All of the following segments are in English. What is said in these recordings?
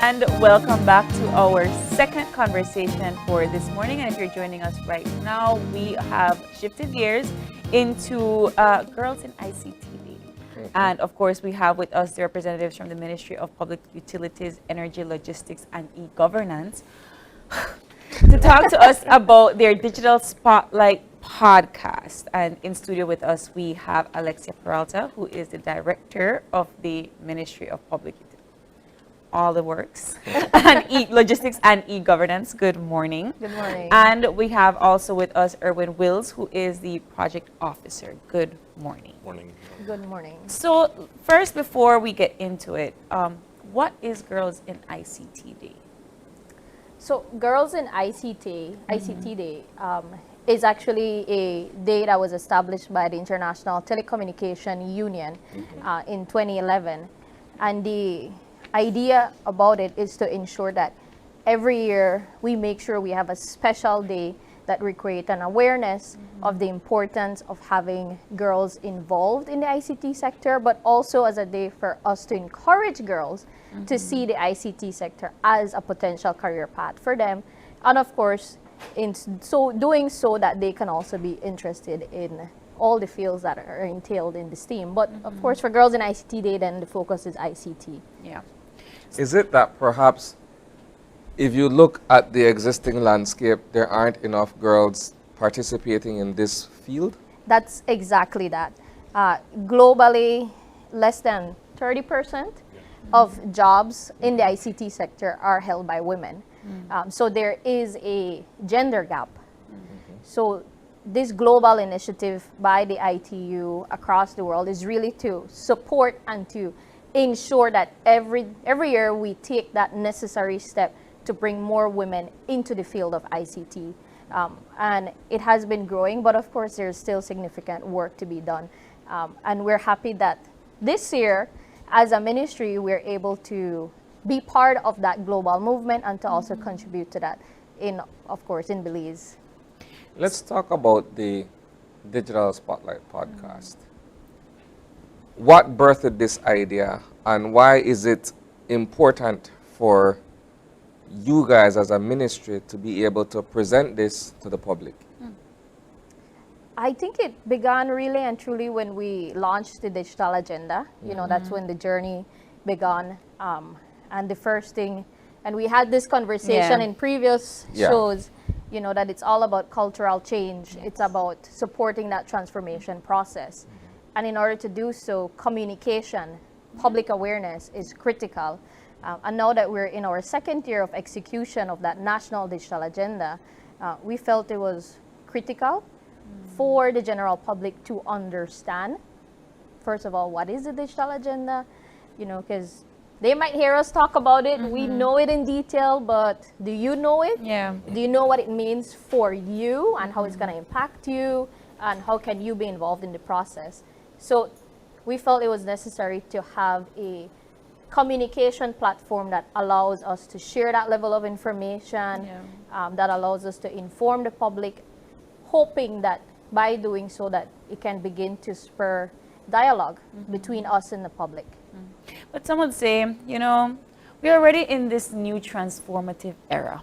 And welcome back to our second conversation for this morning. And if you're joining us right now, we have shifted gears into Girls in ICT Day. And of course, we have with us the representatives from the Ministry of Public Utilities, Energy, Logistics, and E-Governance to talk to us about their Digital Spotlight podcast. And in studio with us, we have Alexia Peralta, who is the Director of the Ministry of Public Utilities. All the works and logistics and e-governance. Good morning. Good morning. And we have also with us Erwin Willis, who is the project officer. Good morning. Morning. Good morning. So first, before we get into it, what is Girls in ICT Day? So Girls in ICT Day is actually a day that was established by the International Telecommunication Union in 2011. And the idea about it is to ensure that every year we make sure we have a special day that we create an awareness of the importance of having girls involved in the ICT sector, but also as a day for us to encourage girls to see the ICT sector as a potential career path for them. And of course, in so doing so that they can also be interested in all the fields that are entailed in the STEAM. But of course, for Girls in ICT Day, then the focus is ICT. Yeah. Is it that perhaps if you look at the existing landscape, there aren't enough girls participating in this field? That's exactly that. Globally, less than 30% of jobs in the ICT sector are held by women. So there is a gender gap. So this global initiative by the ITU across the world is really to support and to ensure that every year we take that necessary step to bring more women into the field of ICT. And it has been growing, but of course there's still significant work to be done. And we're happy that this year, as a ministry, we're able to be part of that global movement and to also contribute to that of course, in Belize. Let's talk about the Digital Spotlight podcast. What birthed this idea, and why is it important for you guys as a ministry to be able to present this to the public? I think it began really and truly when we launched the digital agenda. You know, that's when the journey began. And the first thing, and we had this conversation in previous shows, you know, that it's all about cultural change. It's about supporting that transformation process. And in order to do so, communication, public awareness is critical. And now that we're in our second year of execution of that national digital agenda, we felt it was critical for the general public to understand, first of all, what is the digital agenda? You know, because they might hear us talk about it. We know it in detail, but do you know it? Yeah. Do you know what it means for you and how it's going to impact you and how can you be involved in the process? So we felt it was necessary to have a communication platform that allows us to share that level of information, that allows us to inform the public, hoping that by doing so that it can begin to spur dialogue between us and the public. But some would say, you know, we're already in this new transformative era.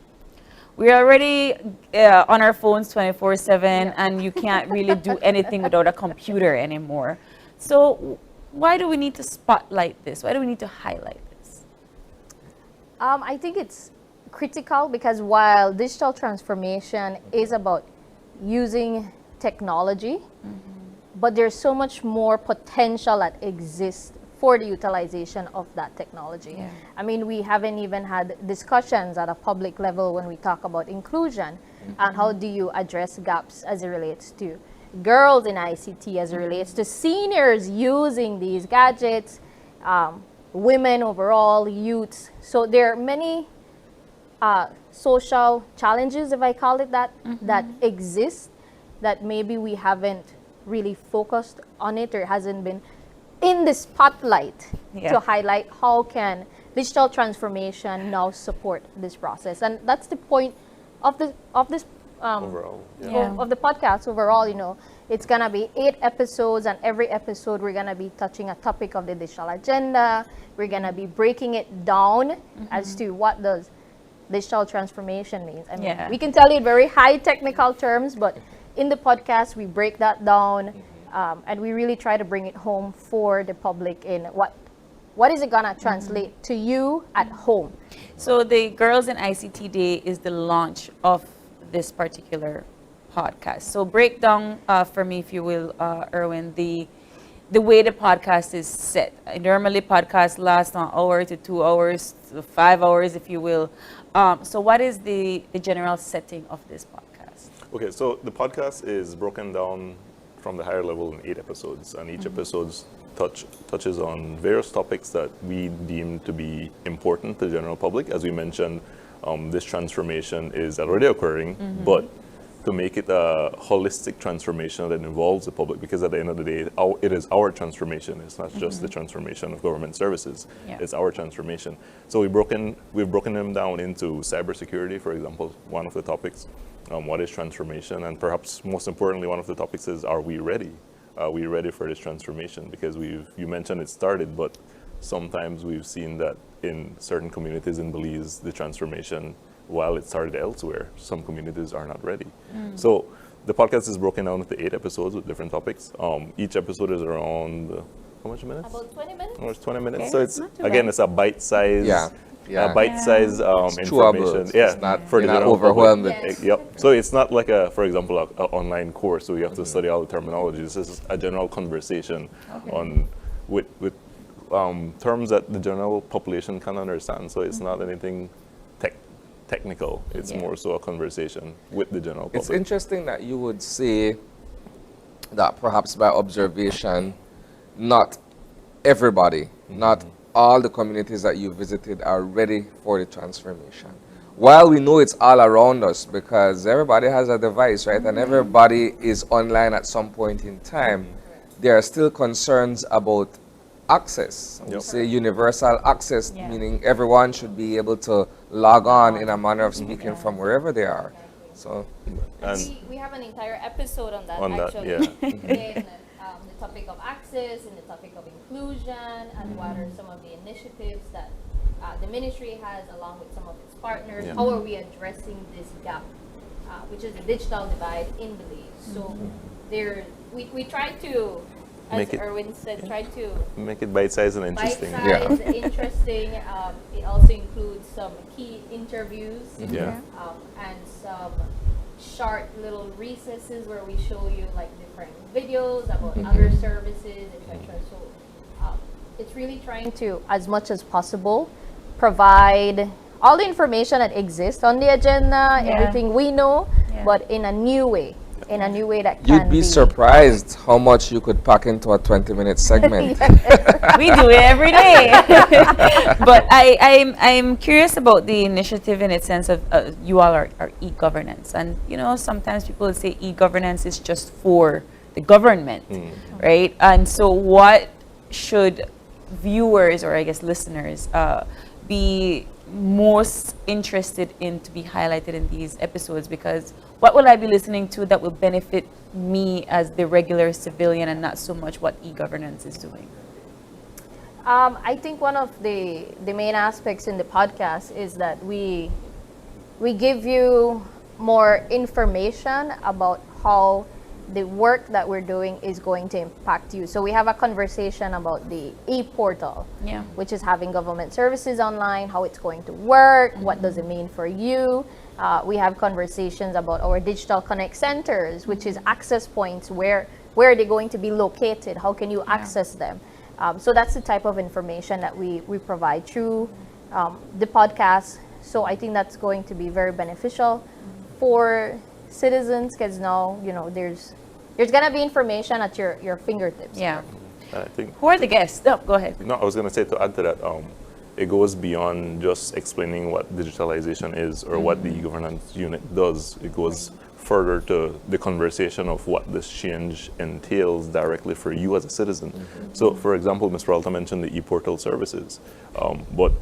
We're already on our phones 24/7, and you can't really do anything without a computer anymore. So why do we need to spotlight this? Why do we need to highlight this? I think it's critical because while digital transformation is about using technology, but there's so much more potential that exists for the utilization of that technology. Yeah. I mean, we haven't even had discussions at a public level when we talk about inclusion and how do you address gaps as it relates to girls in ICT, as it relates to seniors using these gadgets, women overall, youths. So there are many social challenges, if I call it that, that exist that maybe we haven't really focused on it or hasn't been in the spotlight to highlight how can digital transformation now support this process. And that's the point of this Overall, of the podcast overall, you know, It's gonna be 8 episodes, and every episode we're gonna be touching a topic of the digital agenda. We're gonna be breaking it down as to what does digital transformation means. I mean, we can tell you in very high technical terms, but in the podcast we break that down, and we really try to bring it home for the public in what is it gonna translate to you at home. So the Girls in ICT Day is the launch of this particular podcast. So break down for me, if you will, Erwin, the way the podcast is set. Normally podcasts last an hour to 2 hours to 5 hours, if you will. So what is the general setting of this podcast? Okay, so the podcast is broken down from the higher level in 8 episodes, and each episode touches on various topics that we deem to be important to the general public. As we mentioned, this transformation is already occurring, but to make it a holistic transformation that involves the public, because at the end of the day, it is our transformation. It's not just the transformation of government services. It's our transformation. So we've broken them down into cybersecurity, for example, one of the topics. What is transformation? And perhaps most importantly, one of the topics is, are we ready? Are we ready for this transformation? Because you mentioned it started, but sometimes we've seen that in certain communities in Belize, the transformation, while it started elsewhere, some communities are not ready. So the podcast is broken down into 8 episodes with different topics. Each episode is around, how much minutes? About 20 minutes. Almost 20 minutes. Okay, So it's it's, not too again, bad. it's a bite-sized, It's information. chewable. Yeah, It's not, for the you're not general overwhelmed. public. Yes. Yep. So it's not like for example, an online course, so you have to study all the terminology. This is a general conversation on with terms that the general population can understand. So it's not anything technical. It's more so a conversation with the general public. It's interesting that you would say that perhaps by observation, not everybody, not all the communities that you visited are ready for the transformation. While we know it's all around us because everybody has a device, right? And everybody is online at some point in time, there are still concerns about access. We say universal access, meaning everyone should be able to log on in a manner of speaking from wherever they are. So, And We have an entire episode on that, on that, actually. In the topic of access, in the topic of inclusion, and what are some of the initiatives that the ministry has along with some of its partners. How are we addressing this gap, which is the digital divide in Belize? So we try to, as Make it- Erwin said, try to make it bite-sized and interesting. bite-sized, interesting. It also includes some key interviews Yeah. and some short little recesses where we show you like different videos about other services, etc. So it's really trying to, as much as possible, provide all the information that exists on the agenda, everything we know, but in a new way. In a new way that can you'd be surprised how much you could pack into a 20-minute segment. We do it every day. But I'm curious about the initiative in its sense of you all are e-governance. And, you know, sometimes people will say e-governance is just for the government, right? And so what should viewers, or I guess listeners, be most interested in to be highlighted in these episodes? Because what will I be listening to that will benefit me as the regular civilian and not so much what e-governance is doing? I think one of the main aspects in the podcast is that we give you more information about how the work that we're doing is going to impact you. So we have a conversation about the e-portal, which is having government services online, how it's going to work, what does it mean for you. We have conversations about our digital connect centers, which is access points. Where are they going to be located? How can you access them? So that's the type of information that we provide through the podcast. So I think that's going to be very beneficial for citizens, because now, you know, there's going to be information at your fingertips. Yeah. I think. Who are the guests? Oh, go ahead. No, I was going to say, to add to that, it goes beyond just explaining what digitalization is or what the e-governance unit does. It goes further to the conversation of what this change entails directly for you as a citizen. So, for example, Ms. Peralta mentioned the e-portal services. But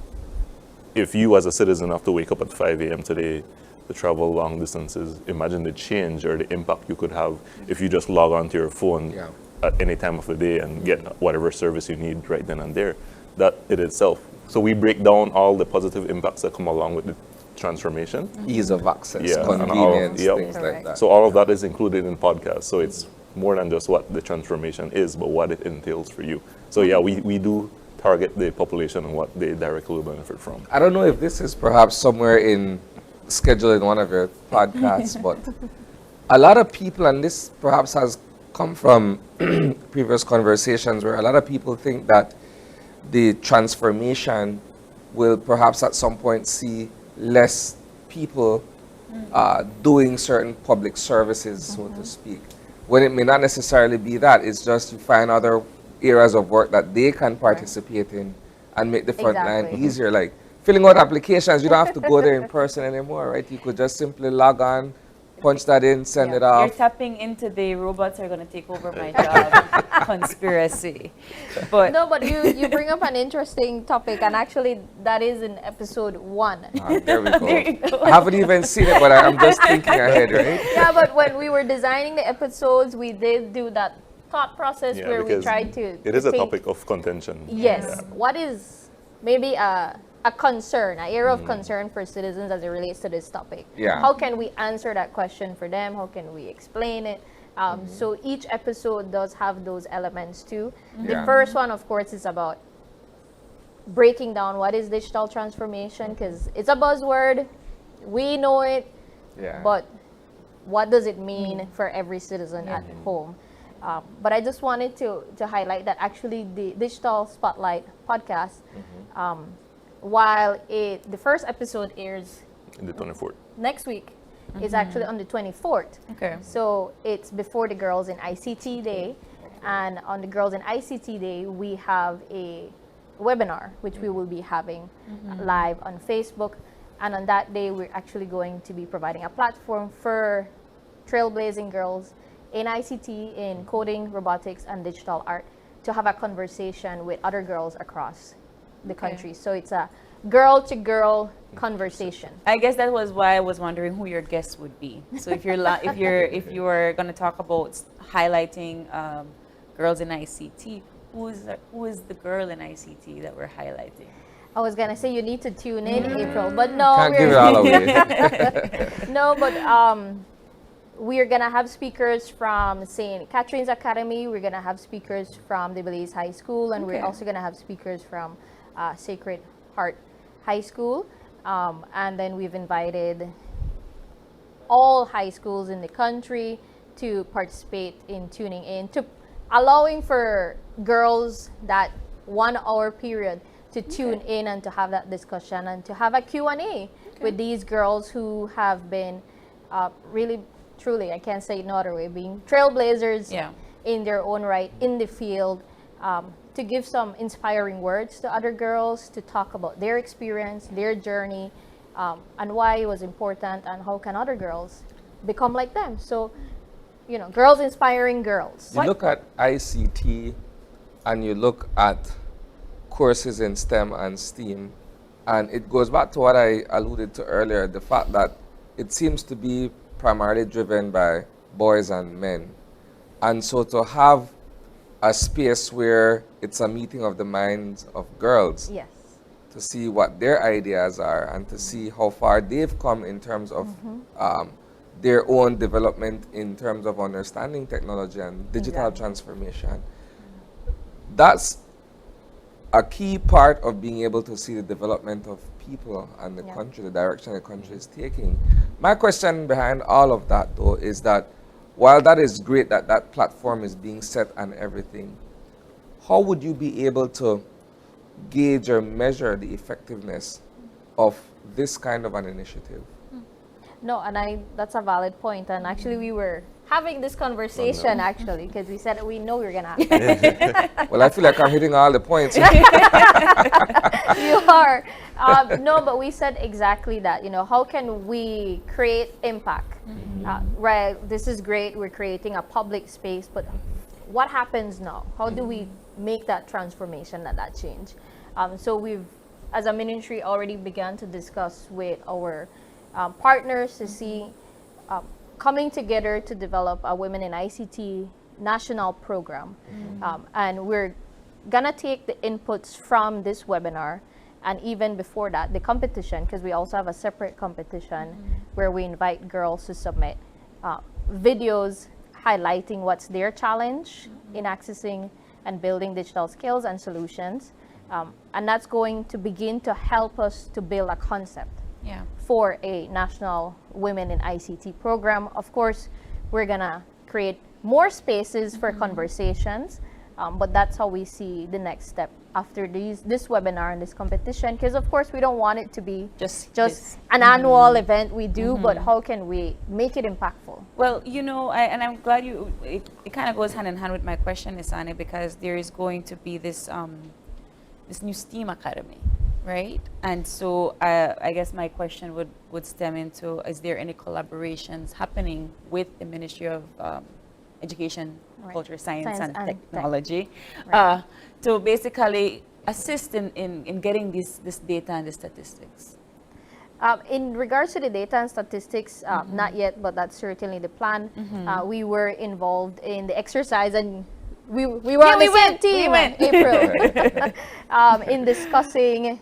if you as a citizen have to wake up at 5 a.m. today to travel long distances, imagine the change or the impact you could have if you just log onto your phone Yeah. at any time of the day and get whatever service you need right then and there. That in itself. So we break down all the positive impacts that come along with the transformation. Ease of access, Yeah, and all of- convenience, yep. things like Correct. that. So all of that is included in podcasts. So it's more than just what the transformation is, but what it entails for you. So yeah, we do target the population and what they directly will benefit from. I don't know if this is perhaps somewhere in scheduled in one of your podcasts, but a lot of people, and this perhaps has come from previous conversations where a lot of people think that the transformation will perhaps at some point see less people doing certain public services, so to speak. When it may not necessarily be that, it's just you find other areas of work that they can participate in and make the front line Exactly. easier. Like filling out applications, you don't have to go there in person anymore, right? You could just simply log on, punch that in, send Yeah. it You're off. tapping into the robots are going to take over my job conspiracy. But No, but you bring up an interesting topic, and actually that is in episode 1. There we go. There you go. I haven't even seen it, but I'm just thinking ahead, right? Yeah, but when we were designing the episodes, we did do that thought process Yeah, where we because tried to. It is a think, topic of contention. Yes. Yeah. What is maybe a concern, an area of concern for citizens as it relates to this topic? Yeah. How can we answer that question for them? How can we explain it? So each episode does have those elements too. The Yeah. first one, of course, is about breaking down what is digital transformation, because it's a buzzword. We know it, Yeah. but what does it mean for every citizen at home? But I just wanted to highlight that actually the Digital Spotlight podcast, while the first episode airs In the 24th. next week, is actually on the 24th. okay. So it's before the Girls in ICT Day. And on the Girls in ICT Day, we have a webinar, which we will be having live on Facebook. And on that day, we're actually going to be providing a platform for trailblazing girls in ICT, in coding, robotics, and digital art to have a conversation with other girls across the country. So it's a girl-to-girl conversation. I guess that was why I was wondering who your guests would be. So if if you're going to talk about highlighting girls in ICT, who is the girl in ICT that we're highlighting? I was gonna say you need to tune in, April, but no, Can't give it all away. no, but we're gonna have speakers from St. Catherine's Academy. We're gonna have speakers from the Belize High School, and we're Okay. also gonna have speakers from Sacred Heart High School. And then we've invited all high schools in the country to participate in tuning in, to allowing for girls that 1 hour period to tune in and to have that discussion and to have a Q&A with these girls who have been really, truly, I can't say it no other way, being trailblazers Yeah. in their own right in the field, to give some inspiring words to other girls, to talk about their experience, their journey, and why it was important, and how can other girls become like them. So, girls inspiring girls. You look at ICT and you look at courses in STEM and STEAM, and it goes back to what I alluded to earlier, the fact that it seems to be primarily driven by boys and men. And so to have a space where it's a meeting of the minds of girls Yes. to see what their ideas are and to see how far they've come in terms of their own development in terms of understanding technology and digital Exactly. transformation. That's a key part of being able to see the development of people and the Yeah. country, the direction the country is taking. My question behind all of that, though, is that while that is great that that platform is being set and everything, how would you be able to gauge or measure the effectiveness of this kind of an initiative? No, and that's a valid point. And actually, we were having this conversation actually, because we said we know we were gonna have Well, I feel like I'm hitting all the points. you are. No, but we said exactly that. How can we create impact? Right. This is great. We're creating a public space, but what happens now? How do we make that transformation, that change? So we've, as a ministry, already began to discuss with our partners to see coming together to develop a Women in ICT national program. And we're gonna take the inputs from this webinar, and even before that, the competition, because we also have a separate competition where we invite girls to submit videos highlighting what's their challenge in accessing and building digital skills and solutions. And that's going to begin to help us to build a concept for a national Women in ICT program. Of course, we're gonna create more spaces for conversations, but that's how we see the next step after this webinar and this competition, because of course we don't want it to be just an annual event we do, but how can we make it impactful? Well, you know, and I'm glad it kind of goes hand in hand with my question, Isane, because there is going to be this this new STEAM Academy, right? And so I guess my question would stem into, is there any collaborations happening with the Ministry of Education, Culture, Science and Technology to basically assist in getting this data and the statistics? In regards to the data and statistics, not yet, but that's certainly the plan. We were involved in the exercise, and we were on the same team, April, in discussing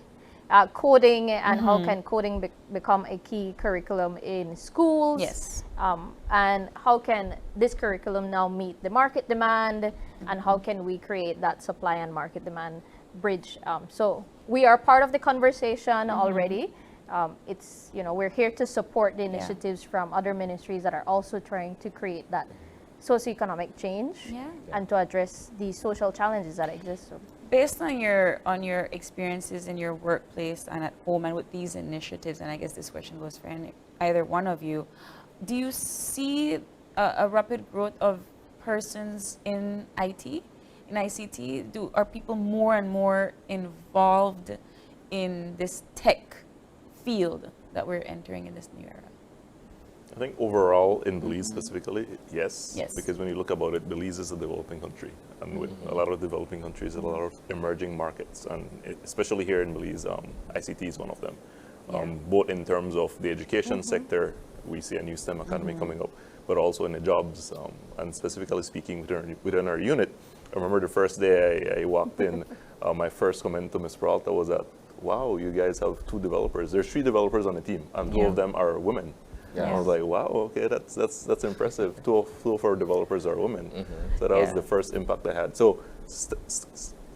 coding and how can coding become a key curriculum in schools. Yes. And how can this curriculum now meet the market demand, and how can we create that supply and market demand bridge? So we are part of the conversation already. It's, you know, we're here to support the initiatives from other ministries that are also trying to create that socioeconomic change and to address the social challenges that exist. So, based on your experiences in your workplace and at home and with these initiatives, and I guess this question goes for either one of you, do you see a rapid growth of persons in IT, in ICT? Are people more and more involved in this tech field that we're entering in this new era? I think overall in Belize specifically, yes. Because when you look about it, Belize is a developing country. And with a lot of developing countries, a lot of emerging markets. And especially here in Belize, ICT is one of them. Both in terms of the education sector, we see a new STEM academy coming up, but also in the jobs. And specifically speaking within our unit, I remember the first day I walked in, my first comment to Ms. Peralta was that, wow, you guys have 2 developers. There's 3 developers on the team, and 2 of them are women. I was like, wow, okay, that's impressive. 2 of our developers are women. So that was the first impact I had. So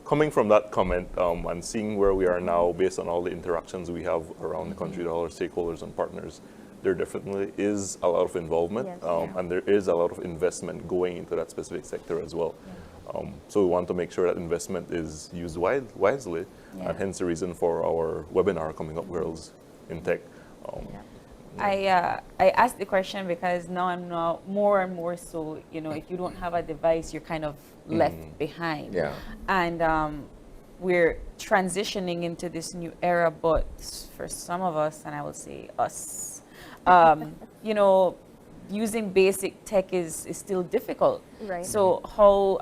coming from that comment and seeing where we are now based on all the interactions we have around the country with all our stakeholders and partners, there definitely is a lot of involvement and there is a lot of investment going into that specific sector as well. So we want to make sure that investment is used wisely, and hence the reason for our webinar coming up, Girls in Tech. I asked the question because now I'm more and more so, you know, if you don't have a device, you're kind of left behind. And we're transitioning into this new era, but for some of us, and I will say us, you know, using basic tech is still difficult. Right. So how,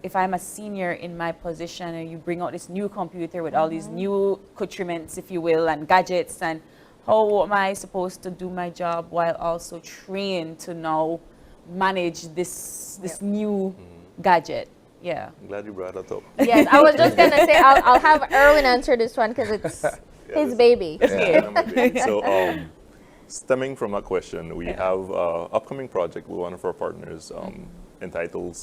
if I'm a senior in my position and you bring out this new computer with all these new accoutrements, if you will, and gadgets, and how am I supposed to do my job while also trained to now manage this new gadget? Yeah. I'm glad you brought that up. Yes, I was just going to say, I'll have Erwin answer this one because it's his baby. So stemming from that question, we have an upcoming project with one of our partners entitled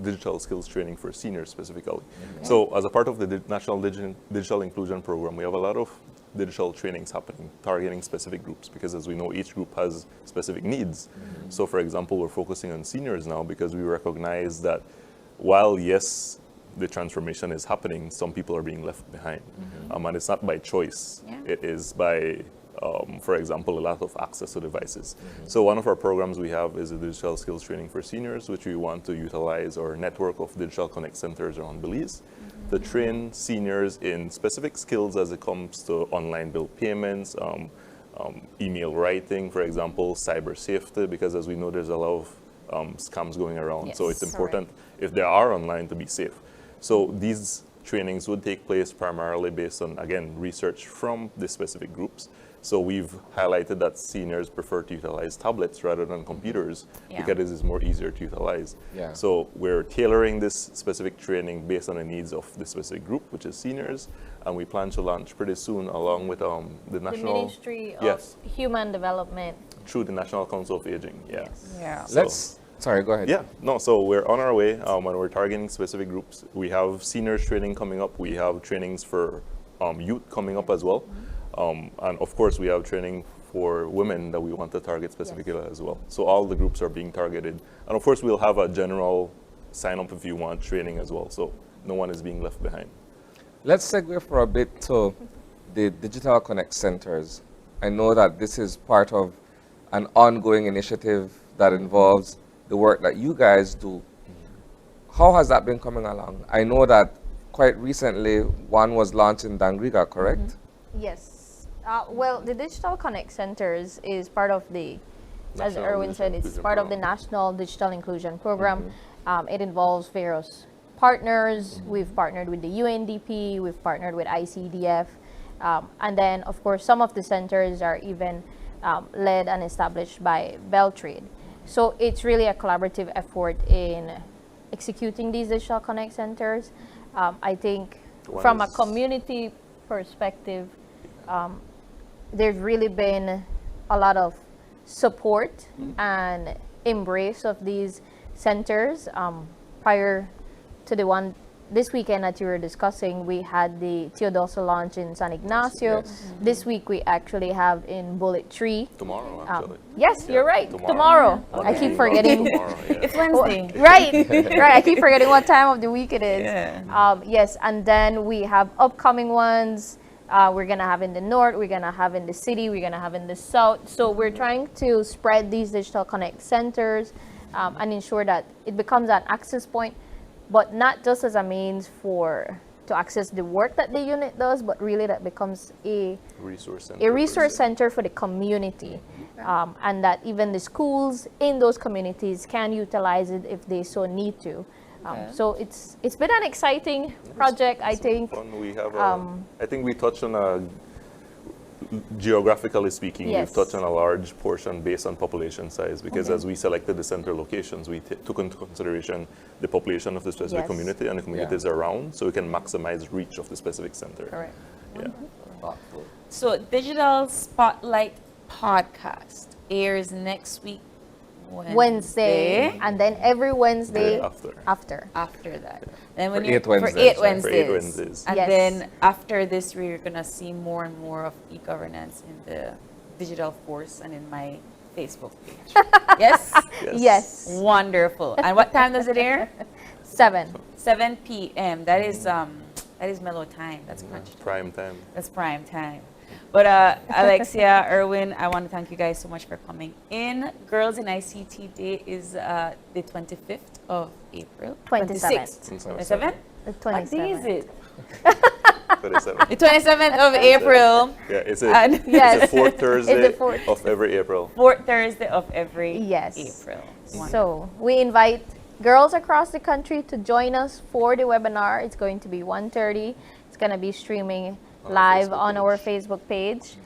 Digital Skills Training for Seniors specifically. So as a part of the National Digital Inclusion Program, we have a lot of digital trainings happening, targeting specific groups, because as we know, each group has specific needs. So for example, we're focusing on seniors now because we recognize that while, yes, the transformation is happening, some people are being left behind. And it's not by choice. It is by, for example, a lot of access to devices. So one of our programs we have is a digital skills training for seniors, which we want to utilize our network of digital connect centers around Belize to train seniors in specific skills as it comes to online bill payments, email writing, for example, cyber safety, because as we know, there's a lot of scams going around. So it's important, if they are online, to be safe. So these trainings would take place primarily based on, again, research from the specific groups. So we've highlighted that seniors prefer to utilize tablets rather than computers because it is more easier to utilize. Yeah. So we're tailoring this specific training based on the needs of the specific group, which is seniors, and we plan to launch pretty soon along with the The National Ministry of Human Development. through the National Council of Aging. Yeah. Yeah. So- Sorry, go ahead. Yeah, no, so we're on our way and we're targeting specific groups. We have seniors training coming up. We have trainings for youth coming up as well. And of course, we have training for women that we want to target specifically as well. So all the groups are being targeted. And of course, we'll have a general sign up if you want training as well. So no one is being left behind. Let's segue for a bit to the Digital Connect Centers. I know that this is part of an ongoing initiative that involves the work that you guys do. How has that been coming along? I know that quite recently one was launched in Dangriga, correct? Yes. Well, the Digital Connect Centers is part of the, as National Erwin said, Digital it's Inclusion part of the Program. National Digital Inclusion Program. It involves various partners. We've partnered with the UNDP, we've partnered with ICDF, and then, of course, some of the centers are even led and established by Beltrade. So it's really a collaborative effort in executing these Digital Connect Centers. I think from a community perspective, there's really been a lot of support and embrace of these centers. Prior to the one this weekend that you were discussing, we had the Teodoso launch in San Ignacio. Yes. This week we actually have in Bullet Tree. Tomorrow, actually. Yes, Yeah, you're right. tomorrow. I keep forgetting. Tomorrow, yeah. It's Wednesday. Right, right. I keep forgetting what time of the week it is. Yeah. Yes, and then we have upcoming ones. We're gonna have in the north. We're gonna have in the city. We're gonna have in the south. So we're trying to spread these Digital Connect centers and ensure that it becomes an access point, but not just as a means to access the work that the unit does, but really that becomes a Resource center. a resource center for the community, and that even the schools in those communities can utilize it if they so need to. So it's been an exciting project, I think. Fun. We have I think we touched on geographically speaking, Yes. we've touched on a large portion based on population size because as we selected the center locations, we took into consideration the population of the specific Yes. community and the communities around, so we can maximize reach of the specific center. Correct. Yeah. Thoughtful. So Digital Spotlight podcast airs next week, Wednesday, and then every Wednesday After. after that. Then For when 8 for Wednesdays, 8 right? For 8 Wednesdays. Wednesdays. And Yes. then after this, we're gonna see more and more of e-governance in the digital force and in my Facebook page. Yes? Yes, Wonderful. And what time does it air? 7. 7 p.m. That is mellow time. That's crunch time. Prime time. That's prime time. But Alexia, Erwin, I want to thank you guys so much for coming in. Girls in ICT Day is the 25th of April. 27th. 27th? The What day is 27th. it? 27. The 27th of April. Yeah, it's And- it's Yes. the fourth Thursday It's the fourth. of every April. Fourth Thursday of every Yes. April. So we invite girls across the country to join us for the webinar. It's going to be 1:30. It's going to be streaming On our live Facebook on our page. Facebook page.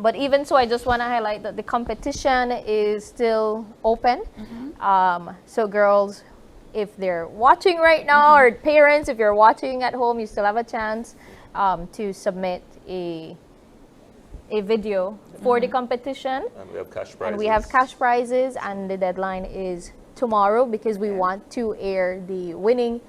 But even so, I just want to highlight that the competition is still open. So girls, if they're watching right now, or parents, if you're watching at home, you still have a chance to submit a video for the competition. And we have cash prizes. And we have cash prizes, and the deadline is tomorrow because we want to air the winning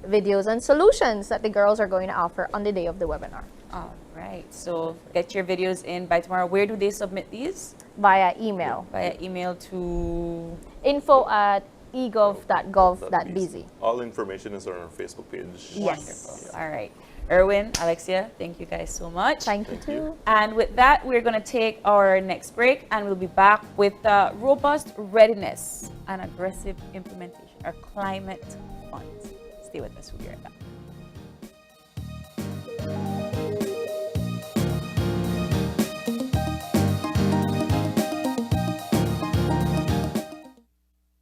videos and solutions that the girls are going to offer on the day of the webinar All right. So get your videos in by tomorrow. Where do they submit these? via email Via email to info@egov.gov.bz. All information is on our Facebook page. Yes. All right. Erwin, Alexia, thank you guys so much. Thank you Thank too. you. And with that, we're going to take our next break and we'll be back with robust readiness and aggressive implementation, our climate funds. Stay with us. We'll be right back.